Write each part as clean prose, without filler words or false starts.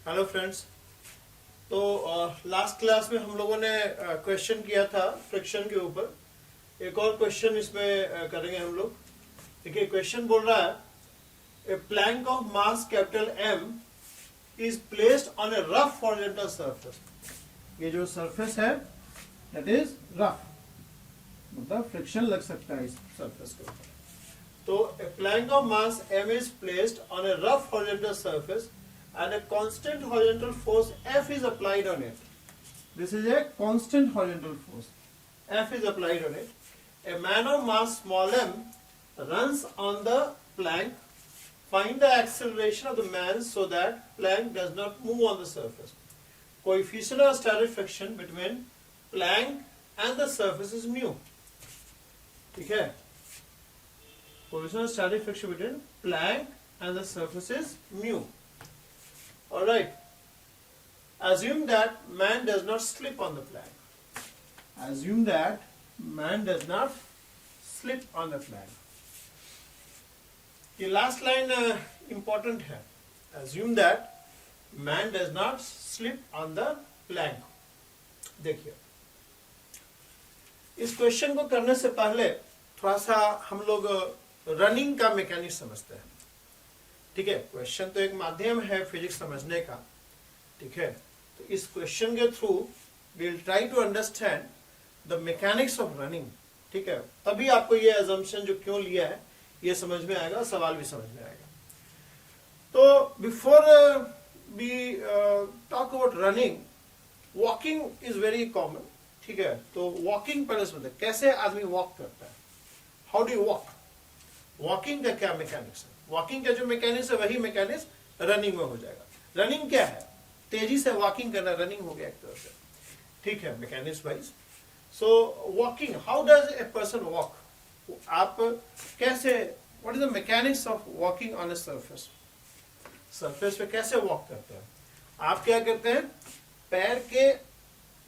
Hello friends. तो last class में हम लोगों ने क्वेश्चन किया था फ्रिक्शन के ऊपर। एक और क्वेश्चन इसमें करेंगे हम लोग। देखिए क्वेश्चन बोल रहा है a plank of mass capital M is placed on a rough horizontal surface. ये जो सरफेस है दैट इज रफ, मतलब फ्रिक्शन लग सकता है इस सरफेस के ऊपर। तो a plank of mass m is placed on a rough horizontal surface and a constant horizontal force F is applied on it. This is a constant horizontal force. F is applied on it. A man of mass small m runs on the plank. Find the acceleration of the man so that plank does not move on the surface. Coefficient of static friction between plank and the surface is mu. ठीक है? Coefficient of static friction between plank and the surface is mu. Alright. Assume that man does not slip on the plank. Assume that man does not slip on the plank. The last line important है. Assume that man does not slip on the plank. देखिए, इस question को करने से पहले थोड़ा सा हम लोग रनिंग का मैकेनिक्स समझते हैं। ठीक है, क्वेश्चन तो एक माध्यम है फिजिक्स समझने का। ठीक है, तो इस क्वेश्चन के through we will try to understand the mechanics of running. ठीक है, तभी आपको ये अजम्पशन जो क्यों लिया है ये समझ में आएगा, सवाल भी समझ में आएगा। तो before we talk about running, walking is very common. ठीक है, तो वॉकिंग पहले समझते कैसे आदमी वॉक करता है। How do you walk? Walking का क्या मैकेनिक्स है? वॉकिंग का जो मैकेनिक्स है वही मैकेनिक्स रनिंग में हो जाएगा। रनिंग क्या है? तेजी से वॉकिंग करना रनिंग हो गया एक तरह से। ठीक है, mechanics wise. So walking, how does a person walk? आप कैसे, what is the mechanics of walking on a surface? Surface पे कैसे वॉक करते हैं? आप क्या करते हैं? पैर के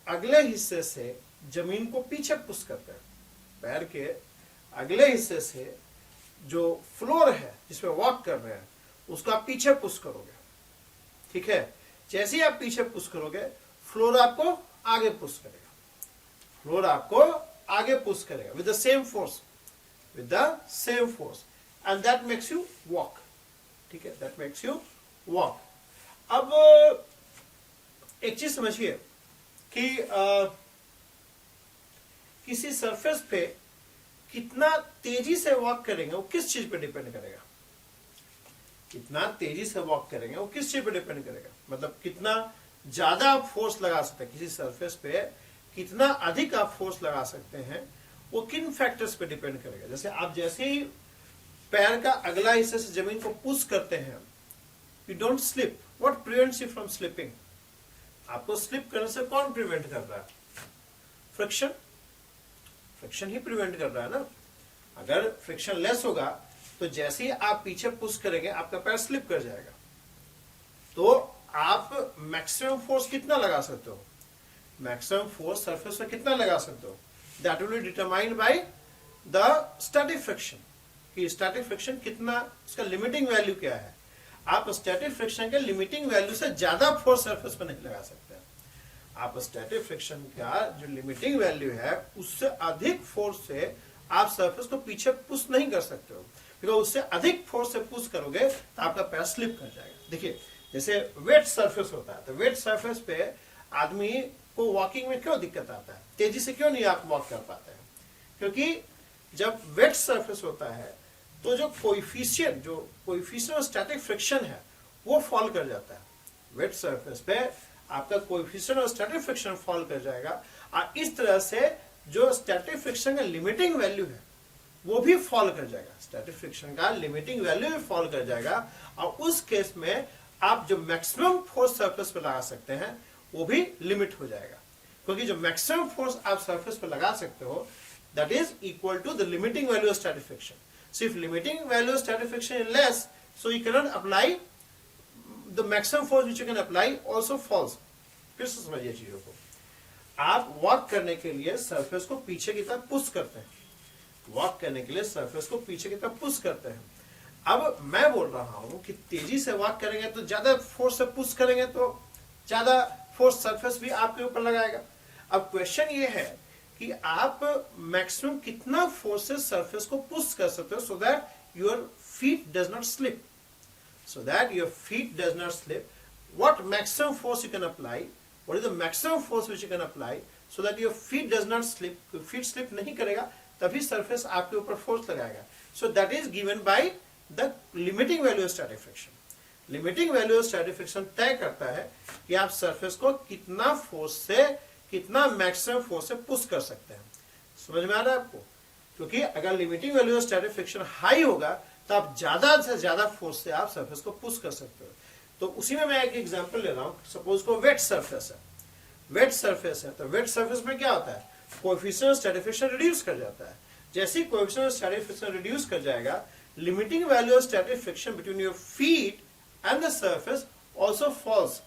अगले हिस्से से जमीन को पीछे पुश करते हैं। पैर के अगले हिस्से से जो फ्लोर है जिसपे वॉक कर रहे हैं उसका पीछे पुश करोगे। ठीक है, जैसे ही आप पीछे पुश करोगे फ्लोर आपको आगे पुश करेगा। फ्लोर आपको आगे पुश करेगा with the same force, with the same force, and that makes you walk. ठीक है, दैट मेक्स यू वॉक। अब एक चीज समझिए कि किसी सरफेस पे कितना तेजी से वॉक करेंगे वो किस चीज पे डिपेंड करेगा। कितना तेजी से वॉक करेंगे वो किस चीज पे डिपेंड करेगा, मतलब कितना ज्यादा आप फोर्स लगा सकते हैं किसी सरफेस पे, कितना अधिक आप फोर्स लगा सकते हैं, वो किन फैक्टर्स पे डिपेंड करेगा। जैसे आप जैसे ही पैर का अगला हिस्से से जमीन को पुश करते हैं, you don't slip. What prevents you from slipping? आपको स्लिप करने से कौन प्रिवेंट कर रहा है? फ्रिक्शन। फ्रिक्शन ही प्रिवेंट कर रहा है ना। अगर फ्रिक्शन लेस होगा तो जैसे ही आप पीछे पुश करेंगे आपका पैर स्लिप कर जाएगा। तो आप मैक्सिमम फोर्स कितना लगा सकते हो? मैक्सिमम फोर्स सरफेस पे कितना लगा सकते हो? That will be determined by the static friction. कि स्टैटिक फ्रिक्शन कितना, उसका लिमिटिंग वैल्यू क्या है। आप स्टैटिक फ्रिक्शन के लिमिटिंग वैल्यू से ज्यादा फोर्स सरफेस पर नहीं लगा सकते। आप स्टैटिक फ्रिक्शन का जो लिमिटिंग वैल्यू है उससे अधिक फोर्स से आप सरफेस को पीछे पुश नहीं कर सकते हो, बिकॉज उससे अधिक फोर्स से पुश करोगे तो आपका पैर स्लिप कर जाएगा। देखिए जैसे वेट सरफेस होता है, तो वेट सरफेस पे आदमी को वॉकिंग में क्यों दिक्कत आता है, तेजी से क्यों नहीं आप वॉक कर पाते हैं? क्योंकि जब वेट सरफेस होता है तो जो कोएफिशिएंट ऑफ स्टैटिक फ्रिक्शन है वो फॉल कर जाता है। वेट सरफेस पे आपका coefficient of static friction fall कर जाएगा, और इस तरह से जो स्टैटिक फ्रिक्शन का लिमिटिंग वैल्यू है वो भी फॉल कर जाएगा। स्टैटिक फ्रिक्शन का लिमिटिंग वैल्यू भी फॉल कर जाएगा, और उस केस में आप जो मैक्सिमम फोर्स सरफेस पे लगा सकते हैं वो भी लिमिट हो जाएगा। क्योंकि जो मैक्सिमम फोर्स आप सरफेस पे लगा सकते हो that is equal to the limiting value of static friction. So if limiting value of static friction is less, so you cannot apply the maximum force which you can apply also falls. फिर से समझिए चीजों को। आप walk करने के लिए surface को पीछे की तरफ पुश करते हैं। वॉक करने के लिए सरफेस को पीछे की तरफ पुश करते हैं। अब मैं बोल रहा हूं कि तेजी से वॉक करेंगे तो ज्यादा फोर्स से पुश करेंगे तो ज्यादा फोर्स सरफेस भी आपके ऊपर लगाएगा। अब क्वेश्चन ये है कि आप मैक्सिमम कितना फोर्स से सरफेस को पुश कर सकते हो so that your feet does not slip, so that your feet does not slip. What maximum force you can apply? What is the maximum force which you can apply so that your feet does not slip? Feet slip नहीं करेगा तभी surface आपके ऊपर force लगाएगा. So that is given by the limiting value of static friction. Limiting value of static friction तय करता है कि आप surface को कितना force से कितना maximum force से push कर सकते हैं। समझ में आ रहा है आपको? क्योंकि अगर limiting value of static friction high होगा तो आप ज्यादा से ज्यादा फोर्स से आप सरफेस को पुश कर सकते हो। तो उसी में मैं एक एग्जांपल ले रहा हूं, सपोज को वेट सरफेस है, वेट सरफेस है, तो वेट सरफेस में क्या होता है, coefficient of static friction reduce कर जाता है। जैसे ही coefficient of static friction reduce कर जाएगा, limiting value of static friction between your feet and the surface also falls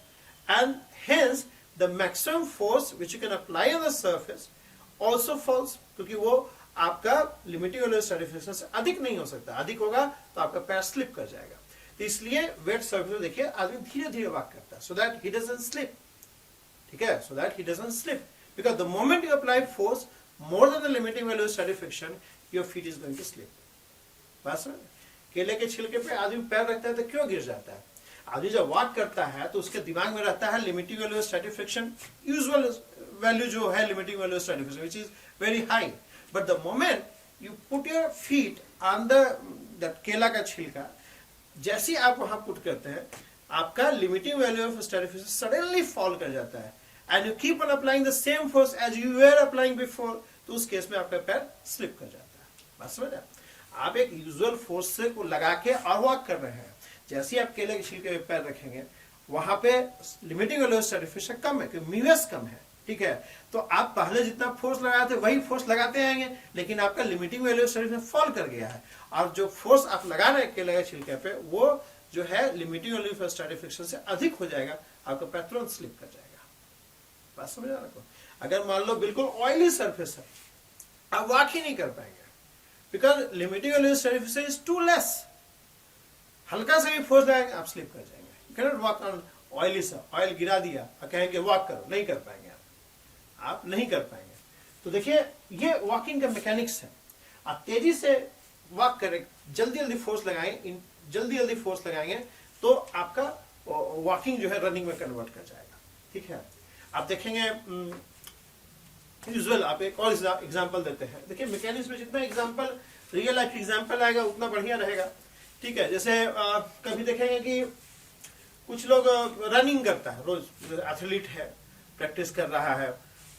and hence the maximum force which you can apply on the surface also falls, क्योंकि वो आपका limiting value static friction से अधिक नहीं हो सकता, अधिक होगा तो आपका पैर स्लिप कर जाएगा। तो इसलिए वेट सरफेस में देखिए आदमी धीरे धीरे वॉक करता है so that he doesn't slip, ठीक है, so that he doesn't slip, because the moment you apply force more than the limiting value static friction your feet is going to slip. बस केले के छिलके पे आदमी पैर रखता है तो क्यों गिर जाता है? आदमी जब वॉक करता है तो उसके दिमाग में रहता है limiting value static friction, usual value जो है limiting value static friction which is very high, but the moment you put your feet on the केला का छिलका, जैसे ही आप वहां पुट करते हैं आपका limiting value of static friction suddenly fall कर जाता है and you keep on applying the same force as you were applying before, तो उस केस में आपका पैर स्लिप कर जाता है। बात समझ आए? आप एक यूजुअल फोर्स से को लगा के और वॉक कर रहे हैं, जैसे ही आप केले के छिलके पे पैर रखेंगे वहां पे limiting value of static friction कम है क्योंकि म्यूएस कम है, ठीक है, तो आप पहले जितना फोर्स लगाए थे वही फोर्स लगाते आएंगे, लेकिन आपका limiting value static friction fall कर गया है और जो फोर्स आप लगा रहे हैं केले के छिलके पे वो जो है लिमिटिंग वैल्यू स्टैटिक फ्रिक्शन से अधिक हो जाएगा, आपका पैर तुरंत स्लिप कर जाएगा। बात समझ आ रहा है? अगर मान लो बिल्कुल ऑयली सरफेस है, आप वॉक ही नहीं कर पाएंगे because limiting value static friction is too less, हल्का से भी फोर्स लगाएंगे आप स्लिप कर जाएंगे। You can not walk on oily sir, oil गिरा दिया और कहेंगे वॉक करो, नहीं कर पाएंगे, आप नहीं कर पाएंगे। तो देखिए ये वॉकिंग का मैकेनिक्स है। आप तेजी से वॉक करें, जल्दी जल्दी फोर्स लगाएं, जल्दी जल्दी फोर्स लगाएंगे तो आपका वॉकिंग जो है रनिंग में कन्वर्ट कर जाएगा, ठीक है। आप देखेंगे यूजुअल, आप एक और एग्जांपल देते हैं, देखिए मैकेनिक्स में जितना एग्जांपल रियल लाइफ एग्जांपल आएगा उतना बढ़िया रहेगा, ठीक है। जैसे कभी देखेंगे कि कुछ लोग रनिंग करता है, रोज एथलीट है, प्रैक्टिस कर रहा है,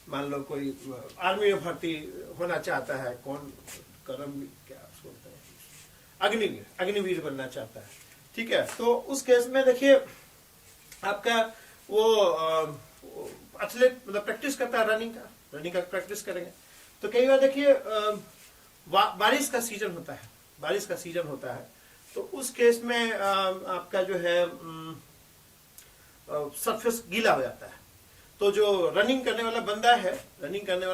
मान लो कोई आर्मी में भर्ती होना चाहता है, कौन करम क्या बोलते हैं, अग्निवीर, अग्निवीर बनना चाहता है, ठीक है। तो उस केस में देखिए आपका वो एथलीट मतलब प्रैक्टिस करता है रनिंग का प्रैक्टिस करेंगे तो कई बार देखिए बारिश का सीजन होता है, बारिश का सीजन होता है, तो उस केस में आपका जो है सरफेस गीला हो जाता है, तो जो रनिंग करने वाला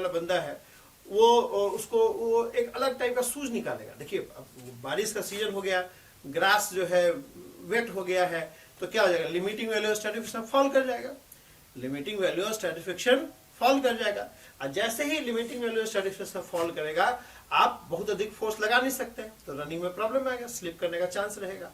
बंदा है वो उसको वो एक अलग टाइप का शूज निकालेगा। देखिए बारिश का सीजन हो गया, ग्रास जो है वेट हो गया है, तो क्या हो जाएगा, limiting value of static friction fall कर जाएगा, limiting value of static friction fall कर जाएगा। और जैसे ही limiting value of static friction fall करेगा आप बहुत अधिक फोर्स लगा नहीं सकते, तो रनिंग में प्रॉब्लम आएगा, स्लिप करने का चांस रहेगा।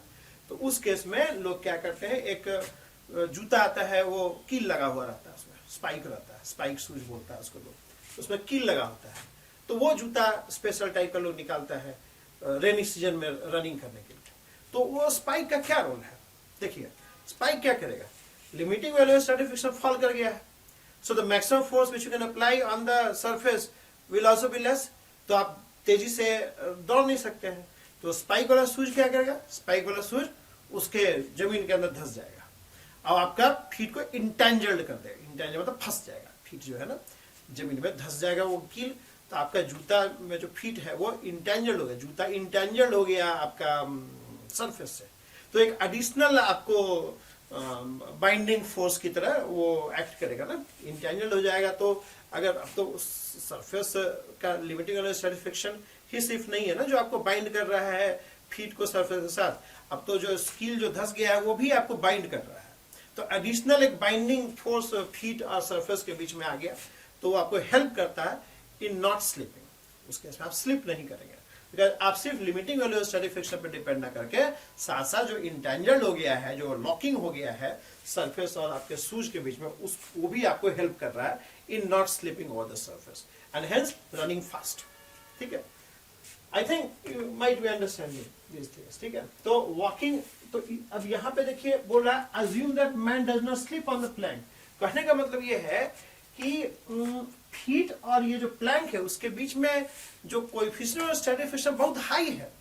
तो उस केस में लोग क्या करते हैं, एक जूता आता है वो कील लगा हुआ रहता है, उसमें स्पाइक रहता है, स्पाइक शूज बोलता है उसको लोग, उसमें कील लगा होता है, तो वो जूता स्पेशल टाइप का लोग निकालता है रेनी सीजन में रनिंग करने के लिए। तो वो स्पाइक का क्या रोल है, देखिए स्पाइक क्या करेगा, limiting value of static friction fall कर गया है, so the maximum force which you can apply on the surface will also be less, तो आप तेजी से दौड़ नहीं सकते हैं। तो स्पाइक वाला शूज क्या करेगा, स्पाइक वाला शूज उसके जमीन के अंदर धंस जाएगा और आपका फीट को इंटेंजल्ड कर देगा, इंटेंजल मतलब फंस जाएगा, फीट जो है ना जमीन में धंस जाएगा वो कील, तो आपका जूता में जो फीट है वो इंटेंजल्ड हो गया, जूता इंटेंजल्ड हो गया आपका सरफेस से, तो एक एडिशनल आपको बाइंडिंग फोर्स की तरह वो एक्ट करेगा ना, इंटेंजल्ड हो जाएगा। तो अगर अब तो सरफेस का लिमिटिंग वैल्यू स्टैटिक फ्रिक्शन ही सिर्फ नहीं है ना जो आपको बाइंड कर रहा है फीट को सरफेस के साथ, अब तो जो स्कील जो धंस गया है वो भी आपको बाइंड कर रहा है, तो एडिशनल एक बाइंडिंग फोर्स फीट और सरफेस के बीच में आ गया, तो वो आपको हेल्प करता है इन नॉट स्लिपिंग। उसके इसमें आप स्लिप नहीं करेंगे, बिकॉज आप सिर्फ लिमिटिंग वैल्यू स्टैटिक फ्रिक्शन पर डिपेंड ना करके साथ साथ जो इंटेंजल्ड हो गया है, जो लॉकिंग हो गया है सरफेस और आपके शूज के बीच में, उस वो भी आपको हेल्प कर रहा है in not slipping over the surface and hence running fast. ठीक है, I think you might be understanding this things. ठीक है, तो वॉकिंग, तो अब यहां पे देखिए बोल रहा है assume that man does not slip on the plank. कहने का मतलब ये है कि फीट और ये जो प्लैंक है उसके बीच में जो कोएफिशिएंट ऑफ स्टैटिक फ्रिक्शन बहुत हाई है,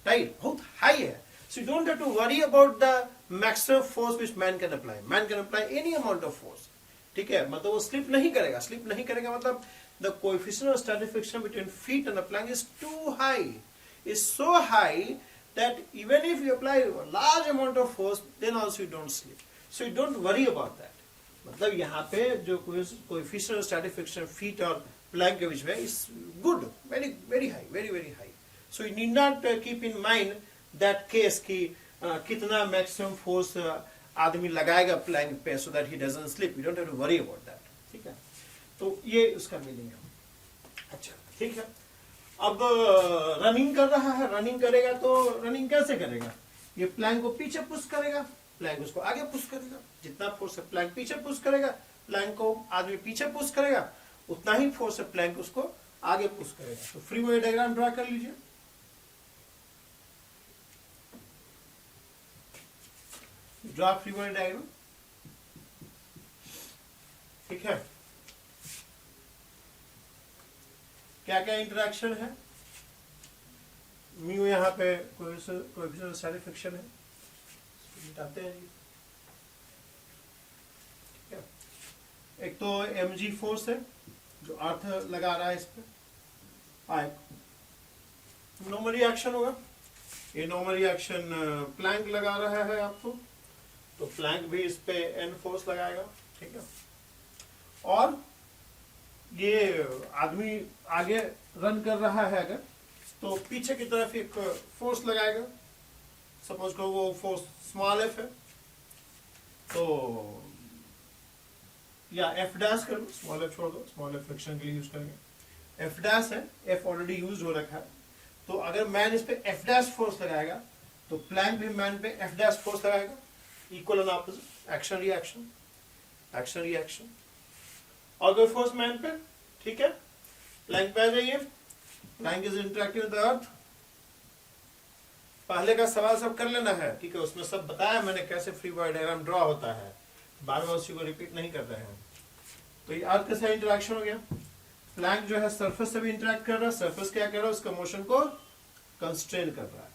राइट, बहुत हाई है। So you don't have to worry about the maximum force which man can apply. Man can apply any amount of force. ठीक है, मतलब वो स्लिप नहीं करेगा। स्लिप नहीं करेगा मतलब the coefficient of static friction between feet and a plank is too high, is so high that even if you apply a large amount of force, then also you don't slip. So you don't worry about that. मतलब यहाँ पे जो coefficient of static friction feet और plank के बीच में is good, very very high, very very high. So you need not keep in mind that case कि कितना maximum force आदमी लगाएगा plank पे so that he doesn't slip. You don't have to worry about that. ठीक है, तो ये उसका मीनिंग है। अच्छा ठीक है, अब रनिंग कर रहा है, रनिंग करेगा तो रनिंग कैसे करेगा? ये प्लैंक को पीछे पुश करेगा, प्लैंक उसको आगे पुश करेगा। जितना फोर्स है प्लैंक पीछे पुश करेगा, प्लैंक को आदमी पीछे पुश करेगा, उतना ही फोर्स है प्लैंक उसको आगे पुश करेगा। तो फ्री बॉडी डायग्राम ड्रा कर लीजिए। Draw free body diagram. ठीक है, क्या क्या इंटरेक्शन है? म्यू यहाँ पे कोएफिशिएंट ऑफ स्टैटिक फ्रिक्शन है, मिटाते हैं जी। ठीक है, एक तो mg फोर्स है जो अर्थ लगा रहा है इस पे, नॉर्मल रिएक्शन होगा। ये नॉर्मल रिएक्शन प्लैंक लगा रहा है आपको, तो प्लैंक भी इस पे n फोर्स लगाएगा। ठीक है, और ये आदमी आगे रन कर रहा है अगर, तो पीछे की तरफ एक फोर्स लगाएगा। सपोज करो वो फोर्स स्मॉल एफ है, तो या एफ डैश कर लो, स्मॉल एफ छोड़ दो, स्मॉल एफ फ्रिक्शन के लिए यूज करेंगे। एफ डैश है, एफ ऑलरेडी यूज हो रखा है, तो अगर मैन इस पे एफ डैश फोर्स लगाएगा तो प्लैंक भी मैन पे एफ डैश फोर्स लगाएगा। Equal and opposite, action reaction, action reaction. और कोई फोर्स मैन पे, ठीक है, प्लैंक पे आ जाइए। Plank is interacting with the earth. पहले का सवाल सब कर लेना है, ठीक है, उसमें सब बताया मैंने कैसे फ्री बॉडी डायग्राम ड्रॉ होता है, बार बार उसी को रिपीट नहीं कर रहे हैं। तो ये अर्थ के साथ इंटरेक्शन हो गया। प्लैंक जो है सरफेस से भी इंटरेक्ट कर रहा है, सरफेस क्या कर रहा है, उसका मोशन को कंस्ट्रेन कर रहा है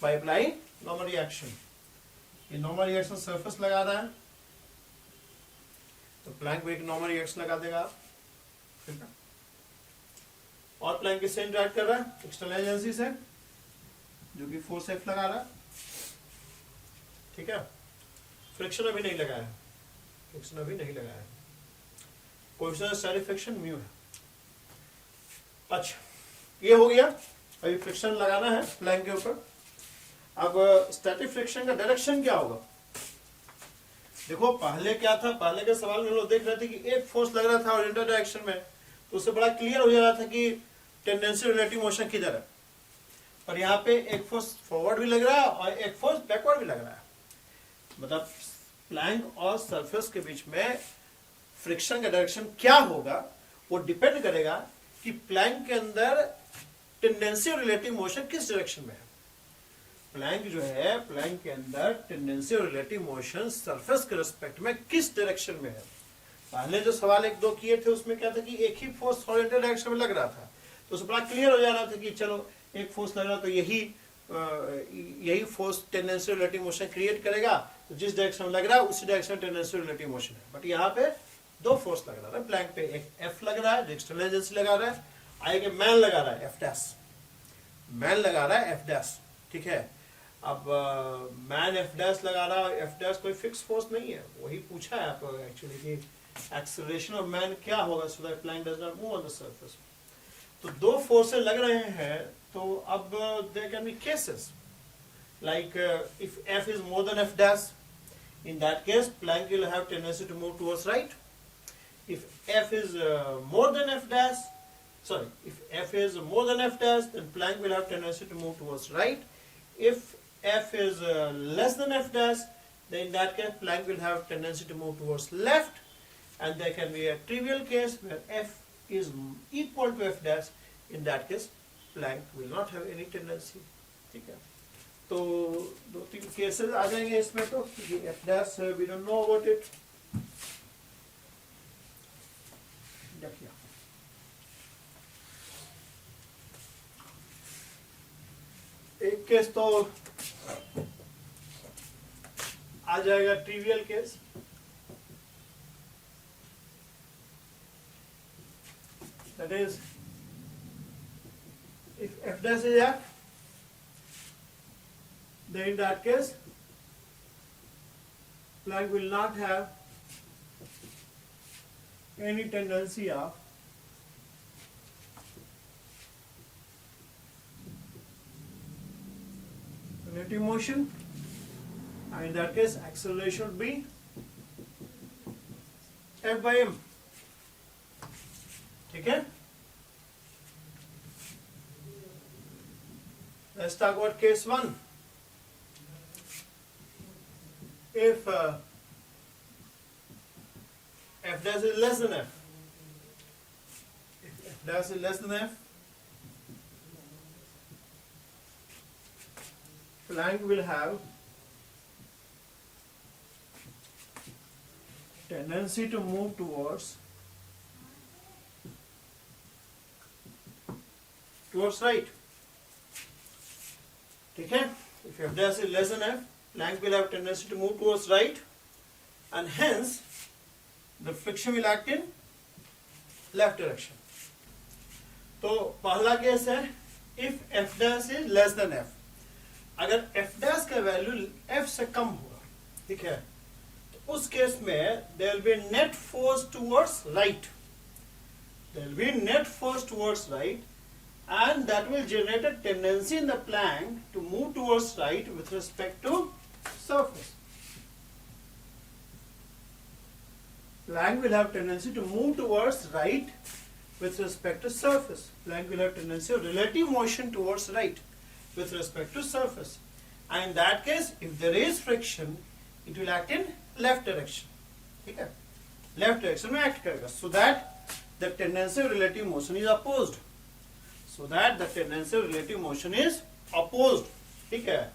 बाय अप्लाइंग नॉर्मल रिएक्शन। ये नॉर्मल रिएक्शन सरफेस लगा रहा है, तो प्लैंक भी एक नॉर्मल रिएक्शन लगा देगा, ठीक है। और प्लैंक किससे इंटरेक्ट कर रहा है, एक्सटर्नल एजेंसी से, जो कि फोर्स एफ लगा रहा है, ठीक है। फ्रिक्शन अभी नहीं लगाया है, फ्रिक्शन अभी नहीं लगाया है। Coefficient of static friction mu है। अच्छा, ये हो गया। अभी फ्रिक्शन लगाना है प्लैंक के ऊपर। अब स्टैटिक फ्रिक्शन का डायरेक्शन क्या होगा? देखो पहले क्या था, पहले के सवाल में हम लोग देख रहे थे कि एक फोर्स लग रहा था ओरिएंटेड डायरेक्शन में, तो उससे बड़ा क्लियर हो जा रहा था कि टेंडेंसी रिलेटिव मोशन किधर है। और यहाँ पे एक फोर्स फॉरवर्ड भी लग रहा है और एक फोर्स बैकवर्ड भी लग रहा है। मतलब प्लैंक और सरफेस के बीच में फ्रिक्शन का डायरेक्शन क्या होगा, वो डिपेंड करेगा कि प्लैंक के अंदर टेंडेंसी और रिलेटिव मोशन किस डायरेक्शन में है। प्लैंक जो है, प्लैंक के अंदर टेंडेंसी और रिलेटिव मोशन सरफेस के रिस्पेक्ट में किस डायरेक्शन में है। पहले जो सवाल एक दो किए थे उसमें क्या था कि एक ही फोर्स ओरिएंटेड डायरेक्शन में लग रहा था, तो उससे बड़ा क्लियर हो जा रहा था कि चलो एक फोर्स लग रहा तो यही force tendency relative motion create करेगा, तो जिस डायरेक्शन में लग रहा है उसी डायरेक्शन में टेंडेंसी रिलेटिव मोशन है। बट यहाँ पे दो फोर्स लग रहा है प्लैंक पे, एक एफ लग रहा है जो एक्सटर्नल एजेंसी लगा रहा है, आगे मैन लगा रहा है एफ डैश, मैन लगा रहा है एफ डैश, ठीक है। अब मैन एफ डैश लगा रहा है, एफ डैश कोई फिक्स फोर्स नहीं है, वही पूछा है आपको एक्चुअली कि एक्सेलरेशन ऑफ मैन क्या होगा so that plank does not move on the surface. तो दो फोर्सेस लग रहे हैं तो अब there can be cases like if f is more than f dash, in that case Planck will have tendency to move towards right. If f is more than f dash, sorry, if f is more than f dash, then Planck will have tendency to move towards right. If f is less than f dash, then in that case Planck will have tendency to move towards left. And there can be a trivial case where f is equal to f dash. In that case Planck will not have any tendency. ठीक है, तो दो तीन cases आ जाएंगे इसमें, तो f dash we don't know about it. देखिए एक केस तो आ जाएगा trivial case. That is, if f dash is f, then in that case Planck will not have any tendency of relative motion, and in that case acceleration would be f by m. ठीक है, let's talk about case 1. If f dash is less than f, if f dash is less than f, Planck will have tendency to move towards right. ठीक है, if f dash is less than f, Planck will have tendency to move towards right, and hence the friction will act in left direction. तो पहला case है if f dash is less than f. अगर f dash का value f से कम होगा, ठीक है, तो उस केस में there will be net force towards right. There will be net force towards right, and that will generate a tendency in the Planck to move towards right with respect to surface. Planck will have tendency to move towards right with respect to surface. Planck will have tendency of relative motion towards right with respect to surface. And in that case, if there is friction, it will act in left direction. ठीक है, left direction में act करेगा, so that the tendency of relative motion is opposed. So that the tendency of relative motion is opposed. ठीक है,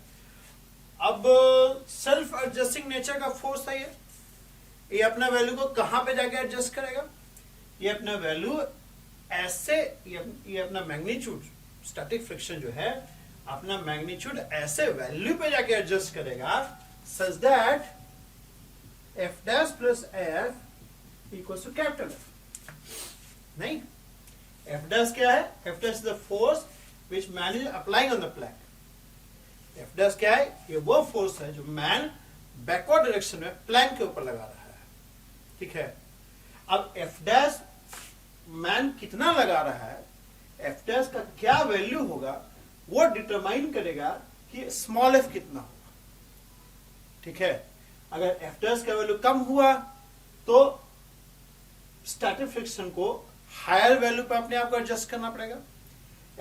अब self adjusting nature का force है ये अपना वैल्यू को कहां पे जाके एडजस्ट करेगा? ये अपना वैल्यू ऐसे, ये अपना मैग्नीट्यूड, स्टैटिक फ्रिक्शन जो है अपना मैग्नीट्यूड ऐसे वैल्यू पे जाके एडजस्ट करेगा such that f dash plus f equals to capital F. नहीं, f dash क्या है? f dash is the force which man is applying on the Planck. f dash क्या है? ये वो फोर्स है जो मैन बैकवर्ड डायरेक्शन में प्लैंक के ऊपर लगा रहा है. ठीक है, अब f dash मैन कितना लगा रहा है, f dash का क्या वैल्यू होगा, वो डिटरमाइन करेगा कि स्मॉल f कितना होगा. ठीक है, अगर f dash का वैल्यू कम हुआ तो स्टैटिक फ्रिक्शन को हायर वैल्यू पे अपने आप को एडजस्ट करना पड़ेगा.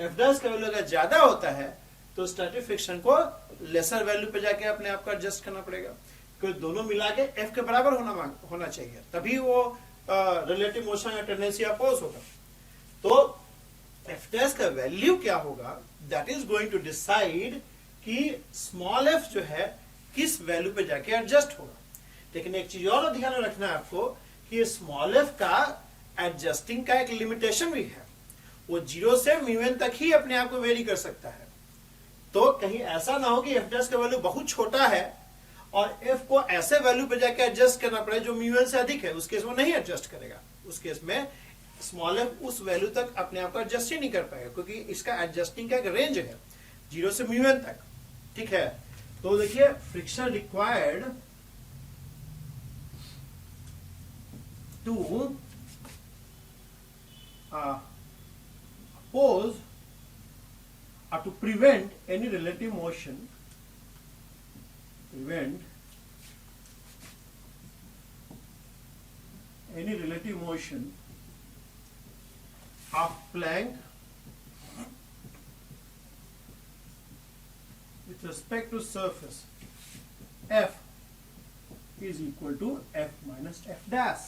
f dash का वैल्यू अगर ज्यादा होता है तो स्टैटिक फ्रिक्शन को लेसर वैल्यू पे जाके अपने आप को एडजस्ट करना पड़ेगा, क्योंकि दोनों मिला के f के बराबर होना चाहिए, तभी वो रिलेटिव मोशन या टेंडेंसी अपोज होगा. तो f dash का वैल्यू क्या होगा, that is going to decide कि स्मॉल f जो है किस वैल्यू पे जाके एडजस्ट होगा. लेकिन एक चीज और ध्यान में रखना है आपको कि स्मॉल f का एडजस्टिंग का एक लिमिटेशन भी है, वो 0 से μn तक ही अपने आप को वेरी कर सकता है. तो कहीं ऐसा ना हो कि f dash का वैल्यू बहुत छोटा है और f को ऐसे वैल्यू पे जाके एडजस्ट करना पड़े जो μn से अधिक है, उस केस में नहीं एडजस्ट करेगा. उस केस में स्मॉल f उस वैल्यू तक अपने आप को एडजस्ट ही नहीं कर पाएगा, क्योंकि इसका एडजस्टिंग का एक रेंज है 0 से μn तक. ठीक है, तो देखिए friction required to oppose to prevent any relative motion, of Planck with respect to surface F is equal to F minus F dash.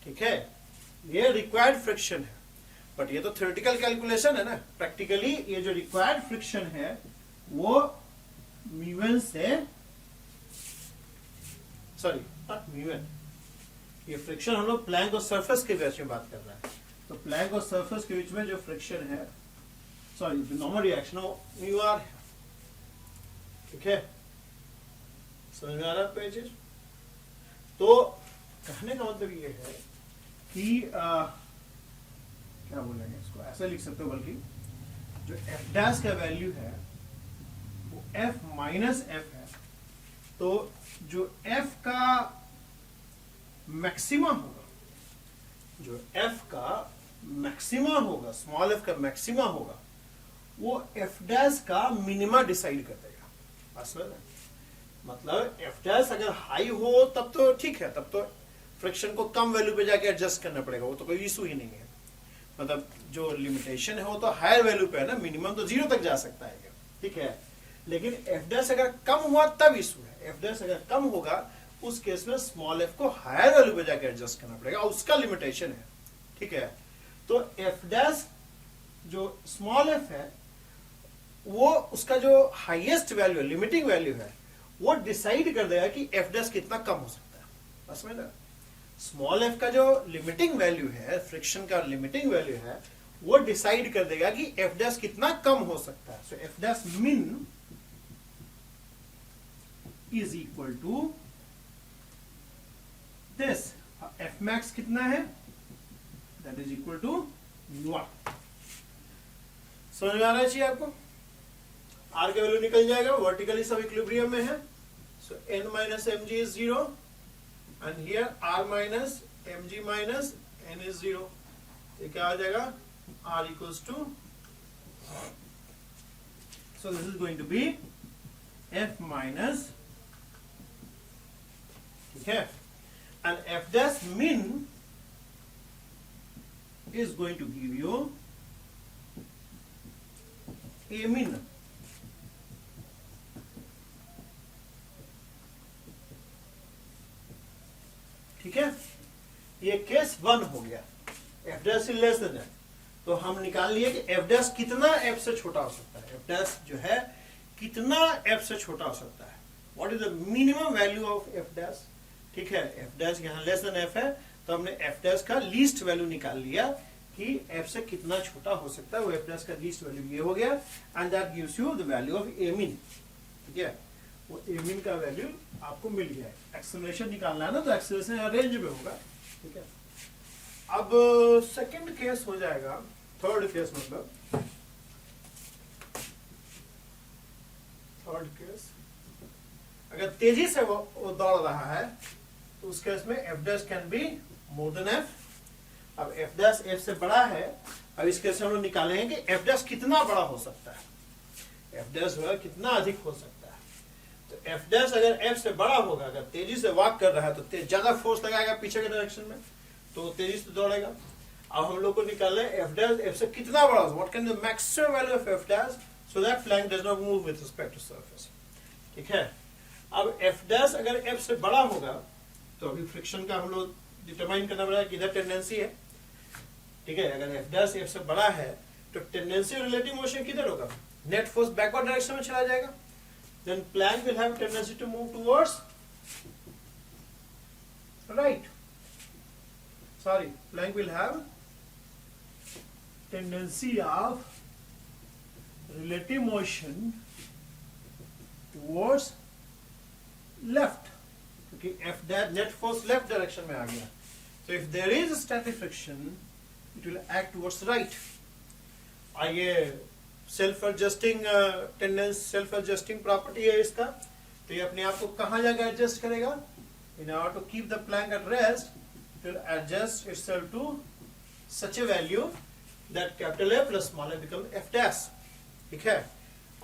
ठीक है, ये रिक्वायर्ड फ्रिक्शन है, बट ये तो थ्योरेटिकल कैलकुलेशन है ना. प्रैक्टिकली ये जो रिक्वायर्ड फ्रिक्शन है वो म्यू से, सॉरी नॉट म्यू, ये फ्रिक्शन हम लोग प्लैंक और सरफेस के बीच में बात कर रहे हैं. तो प्लैंक और सरफेस के बीच में जो फ्रिक्शन है, सॉरी नॉर्मल रिएक्शन वो म्यू आर है. ठीक है, समझ में आ रहा है पेजेस? तो कहने का मतलब ये है कि क्या बोलेंगे इसको, ऐसा लिख सकते हो, बल्कि जो एफ डैश का वैल्यू है वो एफ माइनस एफ है. तो जो एफ का मैक्सिमा होगा, जो एफ का मैक्सिमा होगा, स्मॉल एफ का मैक्सिमा होगा, वो एफ डैश का मिनिमा डिसाइड कर देगा. मतलब एफ डैश अगर हाई हो तब तो ठीक है, तब तो फ्रिक्शन को कम वैल्यू पे जाके एडजस्ट करना पड़ेगा, वो तो कोई इशू ही नहीं है. मतलब जो लिमिटेशन है वो तो हायर वैल्यू पे है ना, मिनिमम तो 0 तक जा सकता है. ठीक है, लेकिन एफ डैश अगर कम हुआ तब इशू है. एफ डैश अगर कम होगा उस केस में स्मॉल एफ को हायर वैल्यू पे जाके एडजस्ट करना पड़ेगा, उसका लिमिटेशन है. ठीक है, तो एफ डैश जो स्मॉल एफ है वो उसका जो हाईएस्ट वैल्यू है, लिमिटिंग वैल्यू है, वो डिसाइड कर देगा कि एफ डैश कितना कम हो सकता है. बस में ना, स्मॉल एफ का जो लिमिटिंग वैल्यू है, फ्रिक्शन का लिमिटिंग वैल्यू है, वो डिसाइड कर देगा कि एफ डैश कितना कम हो सकता है. So F dash min is equal to this. F max कितना है, that is equal to mu R. समझ में आ रहा चाहिए आपको? आर का वैल्यू निकल जाएगा, वर्टिकली सब इक्विलिब्रियम में है. So N minus M G is 0 and here r minus mg minus n is 0. ये क्या आ जाएगा, r equals to, so this is going to be f minus, ठीक है, and f dash min is going to give you a min. ठीक है, ये case 1 हो गया. F dash is less than that, तो हम निकाल लिए कि एफ डैश कितना एफ से छोटा हो सकता है. एफ डैश जो है कितना एफ से छोटा हो सकता है, what is the minimum value of F dash. ठीक है, एफ डैश यहाँ लेस देन एफ है, तो हमने एफ डैश का लीस्ट वैल्यू निकाल लिया कि एफ से कितना छोटा हो सकता है. वो एफ डैश का लीस्ट वैल्यू ये हो गया, and that gives you the value of a min. ठीक है, वो ए मिन का वैल्यू आपको मिल गया है. एक्सेलरेशन निकालना है ना, तो एक्सेलरेशन रेंज में होगा. ठीक है, अब सेकंड केस हो जाएगा, थर्ड केस, मतलब थर्ड केस अगर तेजी से वो दौड़ रहा है तो उस केस में F dash can be more then F. अब एफ डैश एफ से बड़ा है. अब इस केस में हम लोग निकालेंगे कि एफ डैश कितना बड़ा हो सकता है, एफ डैश जो है कितना अधिक हो सकता है. तो एफ डैश अगर एफ से बड़ा होगा, अगर तेजी से वॉक कर रहा है तो ज्यादा फोर्स लगाएगा पीछे के डायरेक्शन में, तो तेजी से दौड़ेगा. अब हम लोग को निकालना है एफ डैश एफ से कितना बड़ा होगा, what can the maximum value of F dash so that plank does not move with respect to surface. ठीक है, अब एफ डैश अगर एफ से बड़ा होगा तो अभी फ्रिक्शन का हम लोग डिटरमाइन करना पड़ेगा किधर टेंडेंसी है. ठीक है, अगर एफ डैश एफ से बड़ा है तो टेंडेंसी रिलेटिव मोशन किधर होगा, नेट फोर्स बैकवर्ड डायरेक्शन में चला जाएगा. Then Planck will have tendency to move towards right. Sorry, Planck will have tendency of relative motion towards left, क्योंकि F dash net force left direction में आ गया. So if there is static friction, it will act towards right. आइए self adjusting tendency, self adjusting property है इसका, तो ये अपने आप को कहाँ जाकर एडजस्ट करेगा. In order to keep the plank at rest, it will adjust itself to such a value that capital A plus small a become F dash. ठीक है,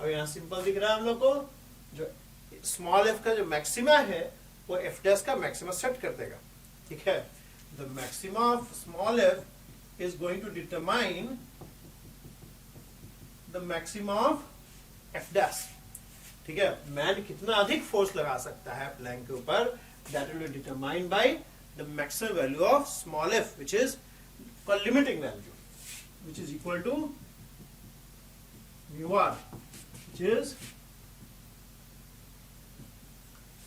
अब यहाँ सिंपल दिख रहा है हम लोग को, जो स्मॉल एफ का जो मैक्सिमा है वो एफ डैश का मैक्सिमा सेट कर देगा, ठीक है। The maxima of small F is going to determine the maxima of F dash, ठीक है। मैन कितना अधिक फोर्स लगा सकता है प्लैंक के ऊपर, that will be determined by the maximum value of small F which is called limiting value, which is equal to mu r, which is,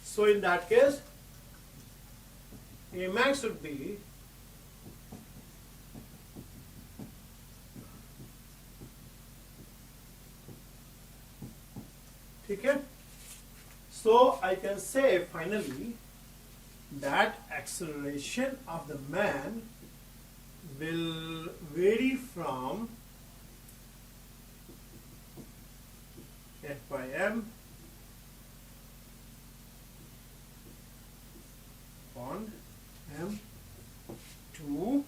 so in that case A max would be ठीक है। So I can say finally that acceleration of the man will vary from F by m upon m to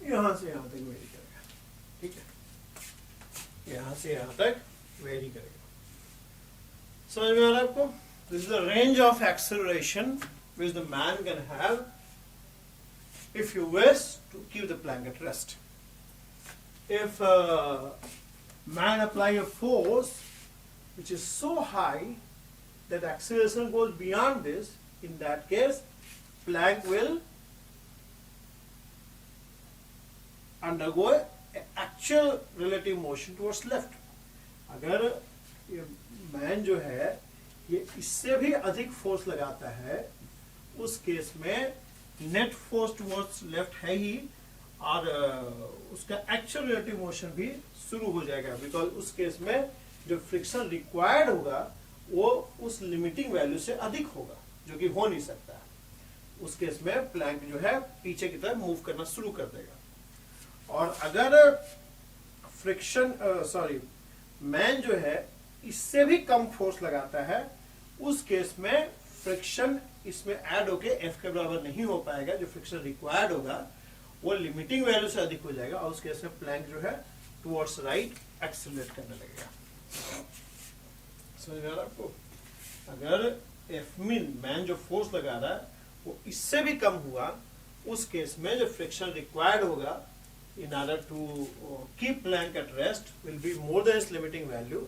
यहां से यहां तक very करेगा, ठीक है, यहां से यहां तक वेरी करेगा। समझ में आ रहा है आपको? This is the range of acceleration which the man can have if you wish to keep the plank at rest. If man apply a force which is so high that acceleration goes beyond this, in that case plank will undergo actual relative motion towards left. अगर ये man जो है ये इससे भी अधिक force लगाता है, उस केस में नेट फोर्स टुवर्ड्स लेफ्ट है ही, और उसका एक्चुअल रिलेटिव मोशन भी शुरू हो जाएगा, बिकॉज उस केस में जो फ्रिक्शन रिक्वायर्ड होगा वो उस लिमिटिंग वैल्यू से अधिक होगा, जो कि हो नहीं सकता है। उस केस में प्लैंक जो है पीछे की तरफ मूव करना शुरू कर देगा। और अगर फ्रिक्शन मैन जो है इससे भी कम फोर्स लगाता है, उस केस में फ्रिक्शन इसमें ऐड होके एफ के बराबर नहीं हो पाएगा, जो फ्रिक्शन रिक्वायर्ड होगा वो लिमिटिंग वैल्यू से अधिक हो जाएगा, और उस केस में प्लैंक जो है टुवर्ड्स राइट एक्सेलरेट करने लगेगा। समझ में आ रहा है आपको? अगर एफ मीन मैन जो फोर्स लगा रहा है वो इससे भी कम हुआ, उस केस में जो फ्रिक्शन रिक्वायर्ड होगा in order to keep plank at rest will be more than its limiting value,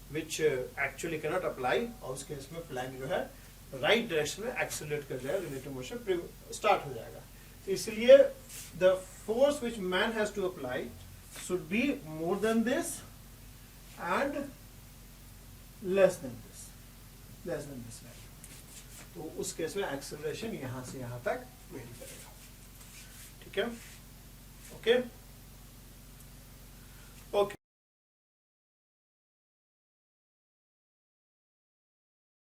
which actually cannot apply, और उस केस में प्लैंक जो है राइट डायरेक्शन में एक्सेलरेट कर जाएगा, रिलेटिव मोशन स्टार्ट हो जाएगा। तो इसलिए the force which man has to apply should be more than this and less than this value. तो उस केस में एक्सेलरेशन यहां से यहां तक वेरी करेगा, ठीक है, ओके।